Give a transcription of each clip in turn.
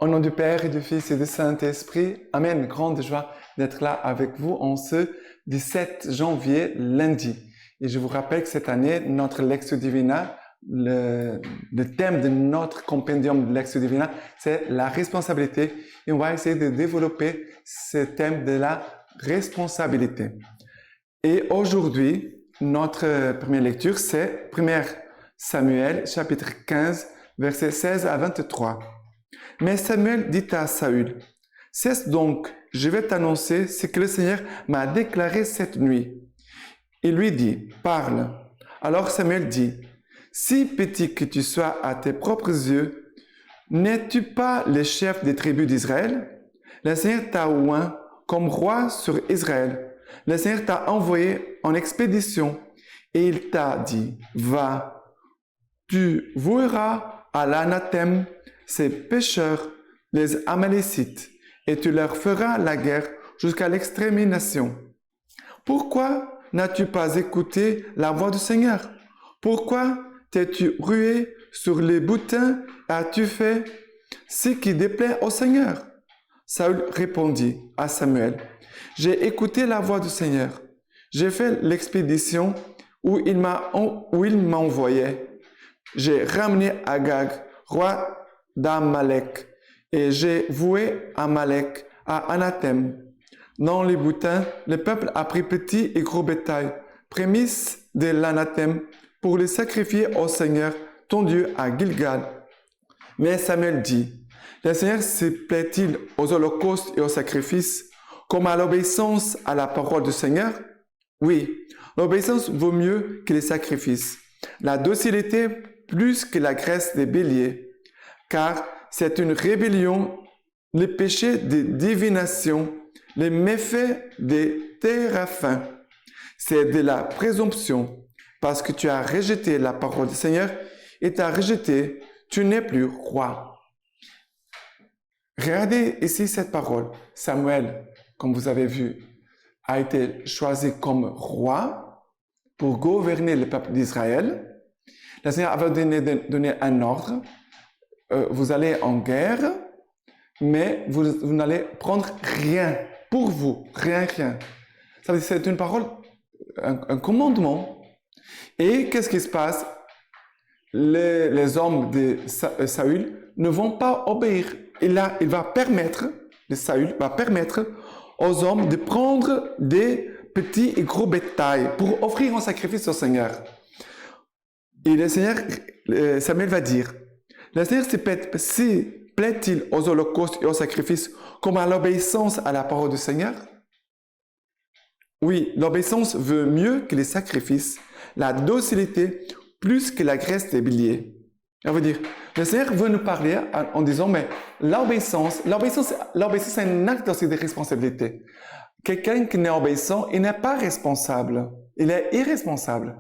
Au nom du Père et du Fils et du Saint-Esprit, Amen. Grande joie d'être là avec vous en ce 17 janvier, lundi. Et je vous rappelle que cette année, notre Lectio Divina, le thème de notre compendium de Lectio Divina, c'est la responsabilité. Et on va essayer de développer ce thème de la responsabilité. Et aujourd'hui, notre première lecture, c'est 1 Samuel, chapitre 15, versets 16 à 23. Mais Samuel dit à Saül, « Cesse donc, je vais t'annoncer ce que le Seigneur m'a déclaré cette nuit. » Il lui dit, « Parle. » Alors Samuel dit, « Si petit que tu sois à tes propres yeux, n'es-tu pas le chef des tribus d'Israël? Le Seigneur t'a oint comme roi sur Israël. Le Seigneur t'a envoyé en expédition et il t'a dit, « Va, tu voueras à l'anathème ces pécheurs, les Amalécites, et tu leur feras la guerre jusqu'à l'extermination. Pourquoi n'as-tu pas écouté la voix du Seigneur? Pourquoi t'es-tu rué sur les boutins et as-tu fait ce qui déplaît au Seigneur? » Saül répondit à Samuel, « J'ai écouté la voix du Seigneur. J'ai fait l'expédition où il m'a envoyé. J'ai ramené Agag, roi d'Amalek, et j'ai voué Amalek à Anathème. Dans les boutins, le peuple a pris petit et gros bétail, prémices de l'anathème, pour les sacrifier au Seigneur, ton Dieu, à Gilgal. Mais Samuel dit, « Le Seigneur se plaît-il aux holocaustes et aux sacrifices, comme à l'obéissance à la parole du Seigneur? Oui, l'obéissance vaut mieux que les sacrifices, la docilité plus que la graisse des béliers. Car c'est une rébellion, le péché de divination, les méfaits des téraphins. C'est de la présomption, parce que tu as rejeté la parole du Seigneur et t'as rejeté, tu n'es plus roi. » Regardez ici cette parole. Samuel, comme vous avez vu, a été choisi comme roi pour gouverner le peuple d'Israël. Le Seigneur avait donné un ordre. Vous allez en guerre, mais vous n'allez prendre rien pour vous, rien. Ça veut dire c'est une parole, un commandement. Et qu'est-ce qui se passe? Les hommes de Saül ne vont pas obéir. Saül va permettre aux hommes de prendre des petits et gros bétails pour offrir un sacrifice au Seigneur. Et le Seigneur, Samuel va dire, le Seigneur se plaît-il aux holocaustes et aux sacrifices comme à l'obéissance à la parole du Seigneur? Oui, l'obéissance veut mieux que les sacrifices, la docilité plus que la graisse des béliers. Ça veut dire, le Seigneur veut nous parler en disant, mais l'obéissance c'est un acte aussi de responsabilité. Quelqu'un qui n'est obéissant, il n'est pas responsable, il est irresponsable.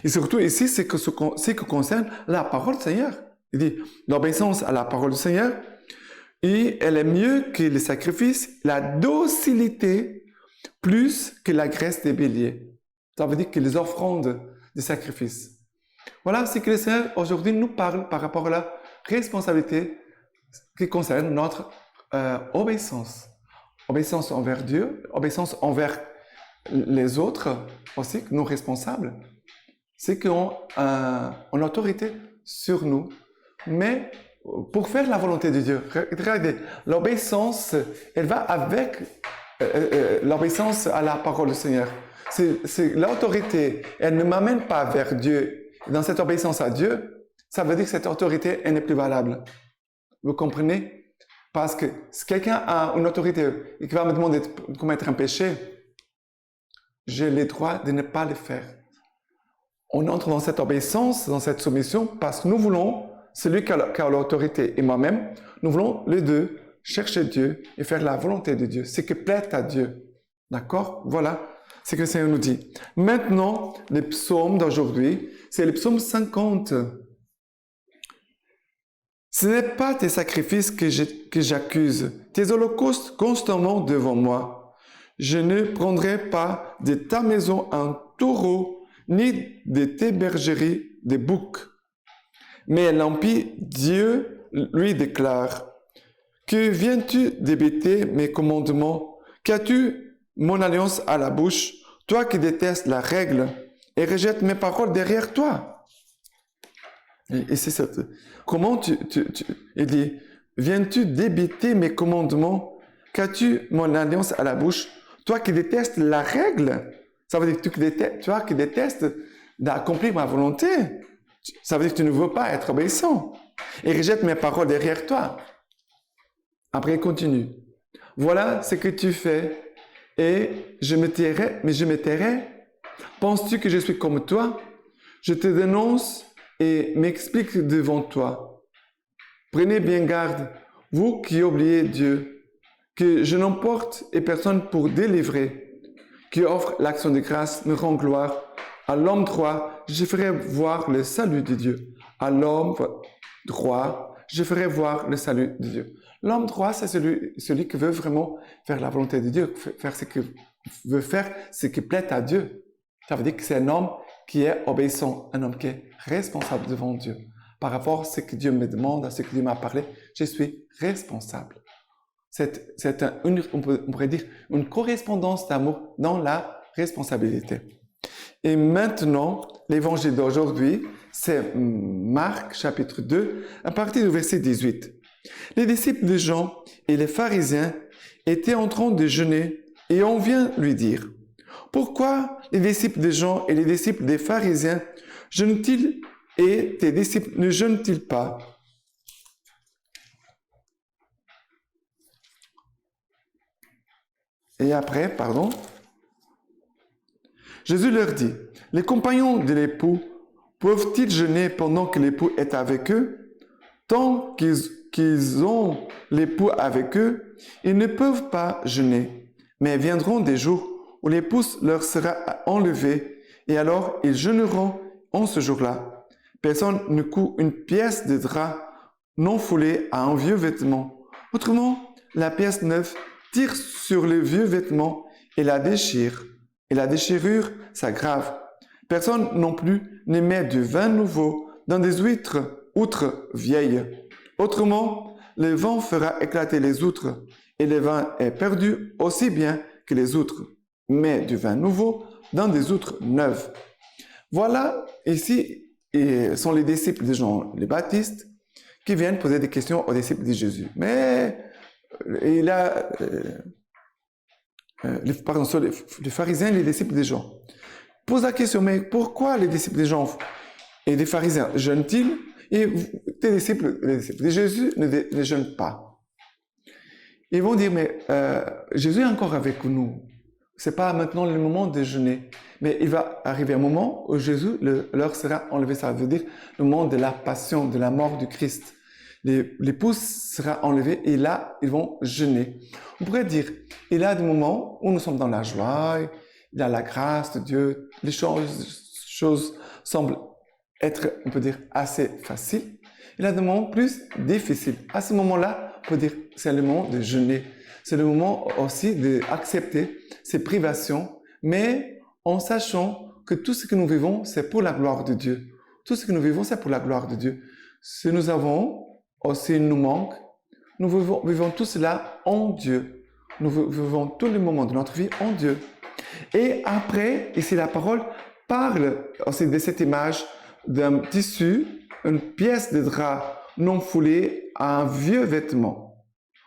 Et surtout ici, c'est ce qui concerne la parole du Seigneur. Il dit, l'obéissance à la parole du Seigneur, et elle est mieux que les sacrifices, la docilité plus que la graisse des béliers. Ça veut dire que les offrandes des sacrifices. Voilà ce que le Seigneur aujourd'hui nous parle par rapport à la responsabilité qui concerne notre obéissance. Obéissance envers Dieu, obéissance envers les autres aussi, nos responsables. C'est qu'ils ont une autorité sur nous. Mais pour faire la volonté de Dieu, regardez, l'obéissance, elle va avec l'obéissance à la parole du Seigneur. C'est l'autorité, elle ne m'amène pas vers Dieu. Dans cette obéissance à Dieu, ça veut dire que cette autorité, elle n'est plus valable. Vous comprenez? Parce que si quelqu'un a une autorité et qui va me demander de commettre un péché, j'ai le droit de ne pas le faire. On entre dans cette obéissance, dans cette soumission, parce que nous voulons, celui qui a l'autorité et moi-même, nous voulons les deux chercher Dieu et faire la volonté de Dieu, ce qui plaît à Dieu. D'accord? Voilà ce que le Seigneur nous dit. Maintenant, les psaumes d'aujourd'hui, c'est le psaume 50. Ce n'est pas tes sacrifices que j'accuse, tes holocaustes constamment devant moi. Je ne prendrai pas de ta maison un taureau, ni de tes bergeries des boucs. Mais l'impie, Dieu lui déclare, Que viens-tu débiter mes commandements? Qu'as-tu mon alliance à la bouche, toi qui détestes la règle et rejettes mes paroles derrière toi? Et c'est ça. Comment il dit, viens-tu débiter mes commandements? Qu'as-tu mon alliance à la bouche, toi qui détestes la règle? Ça veut dire que toi qui détestes d'accomplir ma volonté. Ça veut dire que tu ne veux pas être obéissant. Et rejette mes paroles derrière toi. Après, il continue. Voilà ce que tu fais et je me tairai, mais je me tairai. Penses-tu que je suis comme toi? Je te dénonce et m'explique devant toi. Prenez bien garde, vous qui oubliez Dieu, que je n'emporte et personne pour délivrer, qui offre l'action de grâce, me rend gloire. À l'homme droit, je ferai voir le salut de Dieu. À l'homme droit, je ferai voir le salut de Dieu. L'homme droit, c'est celui qui veut vraiment faire la volonté de Dieu, veut faire ce qui plaît à Dieu. Ça veut dire que c'est un homme qui est obéissant, un homme qui est responsable devant Dieu. Par rapport à ce que Dieu me demande, à ce que Dieu m'a parlé, je suis responsable. On pourrait dire une correspondance d'amour dans la responsabilité. Et maintenant, l'évangile d'aujourd'hui, c'est Marc chapitre 2, à partir du verset 18. Les disciples de Jean et les pharisiens étaient en train de jeûner et on vient lui dire, pourquoi les disciples de Jean et les disciples des pharisiens jeûnent-ils et tes disciples ne jeûnent-ils pas? Et après, Jésus leur dit, les compagnons de l'époux peuvent-ils jeûner pendant que l'époux est avec eux? Tant qu'ils ont l'époux avec eux, ils ne peuvent pas jeûner. Mais viendront des jours où l'époux leur sera enlevé, et alors ils jeûneront en ce jour-là. Personne ne coud une pièce de drap non foulée à un vieux vêtement. Autrement, la pièce neuve tire sur le vieux vêtement et la déchire. Et la déchirure s'aggrave. Personne non plus ne met du vin nouveau dans des outres vieilles. Autrement, le vent fera éclater les outres, et le vin est perdu aussi bien que les outres. Mais du vin nouveau dans des outres neuves. Voilà, ici, sont les disciples de Jean le Baptiste qui viennent poser des questions aux disciples de Jésus. Mais il a... les pharisiens et les disciples de Jean posent la question, mais pourquoi les disciples de Jean et des pharisiens jeûnent-ils et les disciples de Jésus ne jeûnent pas? Ils vont dire, mais Jésus est encore avec nous. C'est pas maintenant le moment de jeûner. Mais il va arriver un moment où Jésus leur sera enlevé. Ça veut dire le moment de la passion, de la mort du Christ. L'épouse sera enlevée et là, ils vont jeûner. On pourrait dire, il y a des moments où nous sommes dans la joie, il y a la grâce de Dieu, les choses semblent être, on peut dire, assez faciles. Il y a des moments plus difficiles. À ce moment-là, on peut dire, c'est le moment de jeûner. C'est le moment aussi d'accepter ces privations, mais en sachant que tout ce que nous vivons, c'est pour la gloire de Dieu. Tout ce que nous vivons, c'est pour la gloire de Dieu. Si nous avons aussi nous manque, nous vivons tout cela en Dieu. Nous vivons tous les moments de notre vie en Dieu. Et après, ici la parole parle aussi de cette image d'un tissu, une pièce de drap non foulée à un vieux vêtement.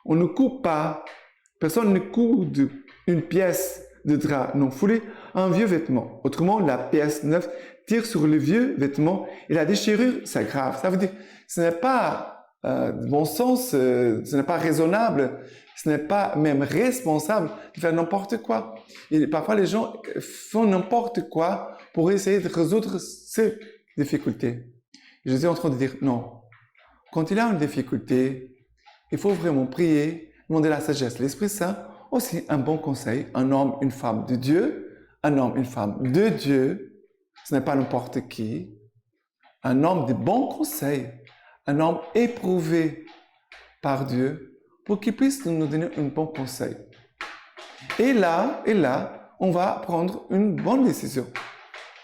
On ne coupe pas, personne ne coude une pièce de drap non foulée à un vieux vêtement. Autrement, la pièce neuve tire sur le vieux vêtement et la déchirure s'aggrave. Ça veut dire, ce n'est pas de bon sens, ce n'est pas raisonnable, ce n'est pas même responsable de faire n'importe quoi. Et parfois, les gens font n'importe quoi pour essayer de résoudre ces difficultés. Je suis en train de dire non. Quand il y a une difficulté, il faut vraiment prier, demander la sagesse de l'Esprit Saint, aussi un bon conseil, un homme, une femme de Dieu, un homme, une femme de Dieu, ce n'est pas n'importe qui, un homme de bons conseils, un homme éprouvé par Dieu pour qu'il puisse nous donner un bon conseil. Et là, on va prendre une bonne décision.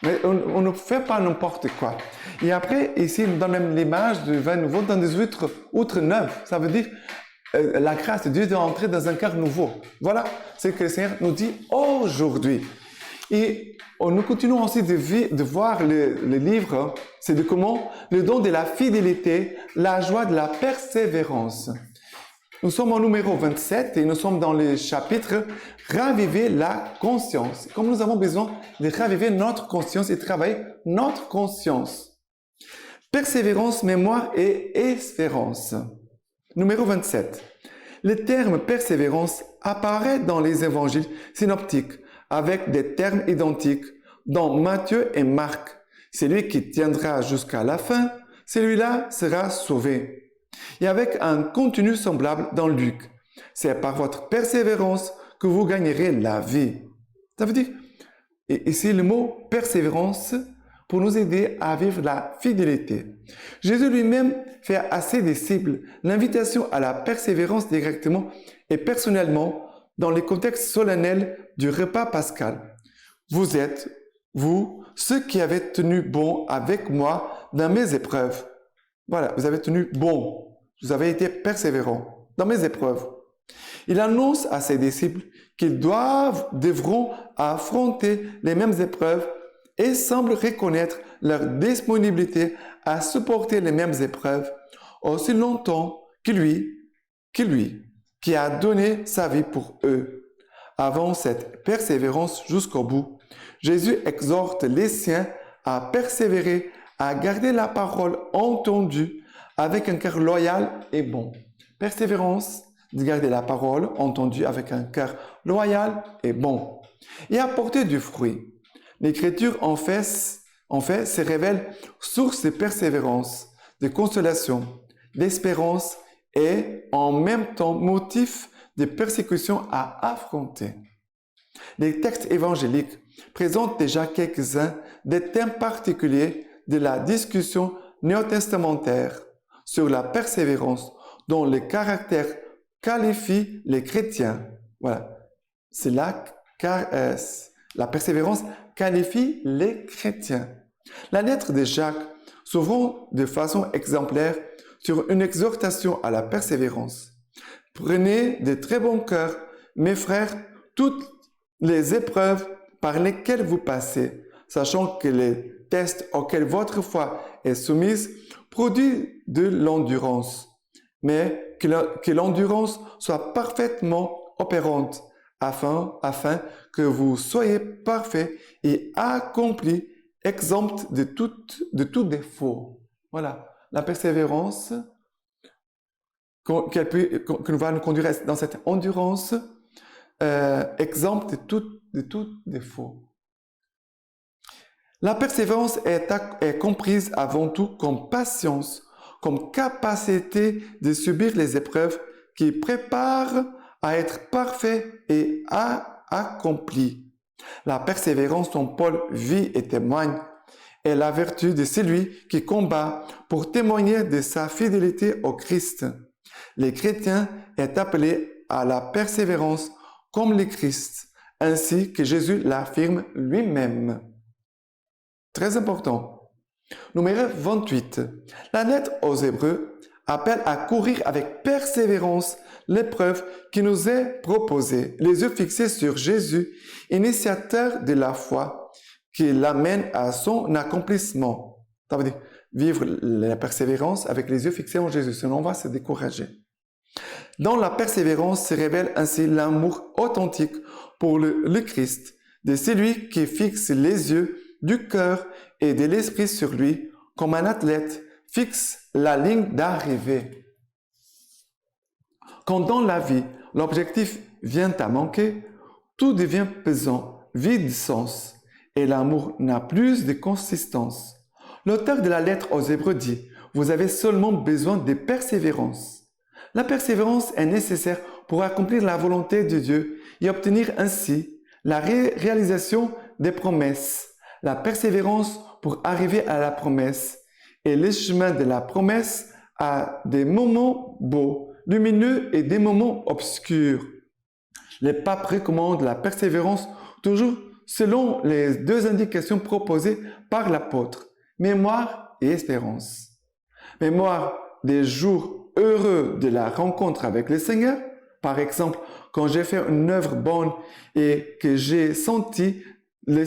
Mais on ne fait pas n'importe quoi. Et après, ici, on donne même l'image du vin nouveau dans des outres neuves. Ça veut dire, la grâce de Dieu doit entrer dans un cœur nouveau. Voilà ce que le Seigneur nous dit aujourd'hui. Et nous continuons aussi de voir le livre, c'est de comment le don de la fidélité, la joie de la persévérance. Nous sommes au numéro 27 et nous sommes dans le chapitre « Raviver la conscience ». Comme nous avons besoin de raviver notre conscience et travailler notre conscience. Persévérance, mémoire et espérance. Numéro 27. Le terme persévérance apparaît dans les évangiles synoptiques avec des termes identiques dans Matthieu et Marc. Celui qui tiendra jusqu'à la fin, celui-là sera sauvé. Et avec un contenu semblable dans Luc. C'est par votre persévérance que vous gagnerez la vie. Ça veut dire, et ici le mot persévérance pour nous aider à vivre la fidélité. Jésus lui-même fait à ses disciples l'invitation à la persévérance directement et personnellement dans le contexte solennel du repas pascal. Vous êtes, vous, ceux qui avez tenu bon avec moi dans mes épreuves. Voilà, vous avez tenu bon. Vous avez été persévérants dans mes épreuves. Il annonce à ses disciples qu'ils devront affronter les mêmes épreuves et semble reconnaître leur disponibilité à supporter les mêmes épreuves aussi longtemps que lui, qui a donné sa vie pour eux. Avant cette persévérance jusqu'au bout, Jésus exhorte les siens à persévérer, à garder la parole entendue avec un cœur loyal et bon. Persévérance, de garder la parole entendue avec un cœur loyal et bon. Et apporter du fruit. L'Écriture, en fait, se révèle source de persévérance, de consolation, d'espérance et en même temps motif de persécution à affronter. Les textes évangéliques présentent déjà quelques-uns des thèmes particuliers de la discussion néo-testamentaire sur la persévérance dont le caractère qualifie les chrétiens. Voilà. C'est là que la persévérance qualifie les chrétiens. La lettre de Jacques s'ouvre de façon exemplaire sur une exhortation à la persévérance. Prenez de très bon cœur, mes frères, toutes les épreuves par lesquelles vous passez, sachant que les tests auxquels votre foi est soumise produisent de l'endurance, mais que l'endurance soit parfaitement opérante, afin que vous soyez parfaits et accomplis, exempts de tout défaut. Voilà, la persévérance que va nous conduire dans cette endurance exempte de tout défaut. La persévérance est comprise avant tout comme patience, comme capacité de subir les épreuves qui préparent à être parfait et à accompli. La persévérance dont Paul vit et témoigne est la vertu de celui qui combat pour témoigner de sa fidélité au Christ. Les chrétiens est appelé à la persévérance comme le Christ, ainsi que Jésus l'affirme lui-même. Très important. Numéro 28. La lettre aux Hébreux appelle à courir avec persévérance l'épreuve qui nous est proposée, les yeux fixés sur Jésus, initiateur de la foi, qui l'amène à son accomplissement. Ça veut dire vivre la persévérance avec les yeux fixés en Jésus, sinon on va se décourager. Dans la persévérance se révèle ainsi l'amour authentique pour le Christ, de celui qui fixe les yeux du cœur et de l'esprit sur lui, comme un athlète fixe la ligne d'arrivée. Quand dans la vie, l'objectif vient à manquer, tout devient pesant, vide de sens, et l'amour n'a plus de consistance. L'auteur de la lettre aux Hébreux dit « Vous avez seulement besoin de persévérance ». La persévérance est nécessaire pour accomplir la volonté de Dieu et obtenir ainsi la réalisation des promesses. La persévérance pour arriver à la promesse et le chemin de la promesse a des moments beaux, lumineux et des moments obscurs. Les papes recommandent la persévérance toujours selon les deux indications proposées par l'apôtre, mémoire et espérance. Mémoire des jours heureux de la rencontre avec le Seigneur. Par exemple, quand j'ai fait une œuvre bonne et que j'ai senti que le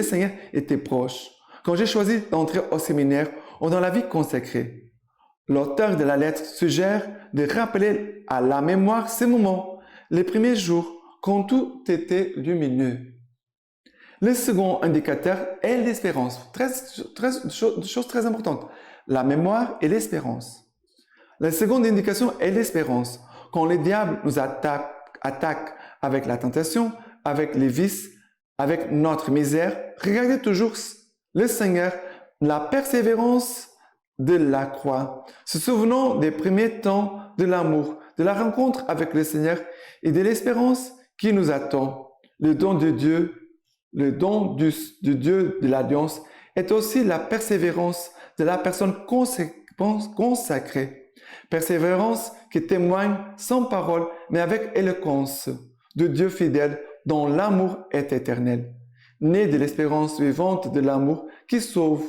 Seigneur était proche. Quand j'ai choisi d'entrer au séminaire ou dans la vie consacrée. L'auteur de la lettre suggère de rappeler à la mémoire ces moments, les premiers jours, quand tout était lumineux. Le second indicateur est l'espérance. Chose très importante. La mémoire et l'espérance. La seconde indication est l'espérance. Quand le diable nous attaque avec la tentation, avec les vices, avec notre misère, regardez toujours le Seigneur, la persévérance de la croix. Se souvenons des premiers temps de l'amour, de la rencontre avec le Seigneur et de l'espérance qui nous attend. Le don de Dieu, le don du Dieu de l'Alliance est aussi la persévérance de la personne consacrée. Persévérance qui témoigne sans parole, mais avec éloquence de Dieu fidèle dont l'amour est éternel. Né de l'espérance vivante de l'amour qui sauve,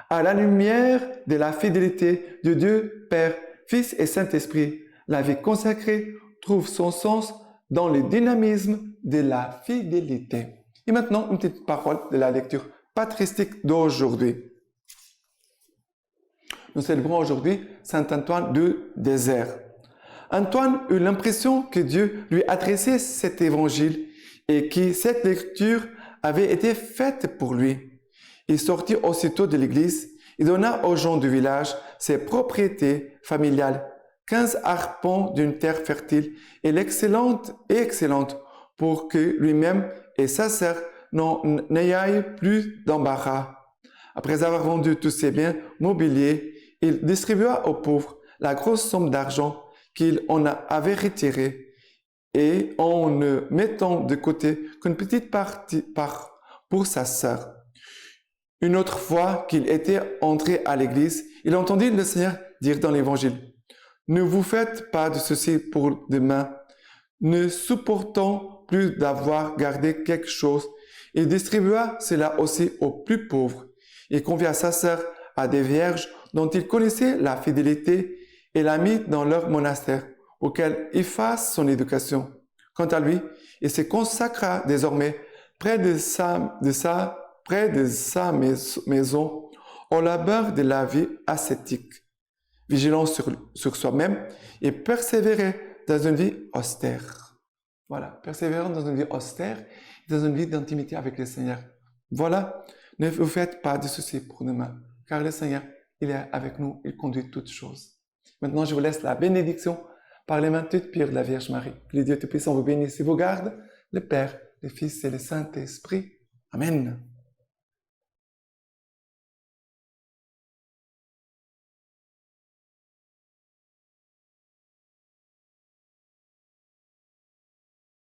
à la lumière de la fidélité de Dieu Père, Fils et Saint-Esprit, la vie consacrée trouve son sens dans le dynamisme de la fidélité. Et maintenant, une petite parole de la lecture patristique d'aujourd'hui. Nous célébrons aujourd'hui Saint Antoine du désert. Antoine eut l'impression que Dieu lui adressait cet évangile et que cette lecture avait été faite pour lui. Il sortit aussitôt de l'église et donna aux gens du village ses propriétés familiales, 15 arpents d'une terre fertile et excellente pour que lui-même et sa sœur n'aient plus d'embarras. Après avoir vendu tous ses biens mobiliers, il distribua aux pauvres la grosse somme d'argent qu'il en avait retirée et en ne mettant de côté qu'une petite part pour sa sœur. Une autre fois qu'il était entré à l'église, il entendit le Seigneur dire dans l'Évangile, « Ne vous faites pas de soucis pour demain, ne supportant plus d'avoir gardé quelque chose. » Il distribua cela aussi aux plus pauvres. Il confia sa sœur à des vierges dont il connaissait la fidélité et la mit dans leur monastère, auquel il fasse son éducation. Quant à lui, il se consacra désormais près de sa maison au labeur de la vie ascétique, vigilant sur soi-même et persévérait dans une vie austère. Voilà, persévérant dans une vie austère, dans une vie d'intimité avec le Seigneur. Voilà, ne vous faites pas de soucis pour demain, car le Seigneur, il est avec nous, il conduit toutes choses. Maintenant, je vous laisse la bénédiction par les mains toutes pures de la Vierge Marie. Que le Dieu Tout-Puissant vous bénisse et vous garde, le Père, le Fils et le Saint-Esprit. Amen.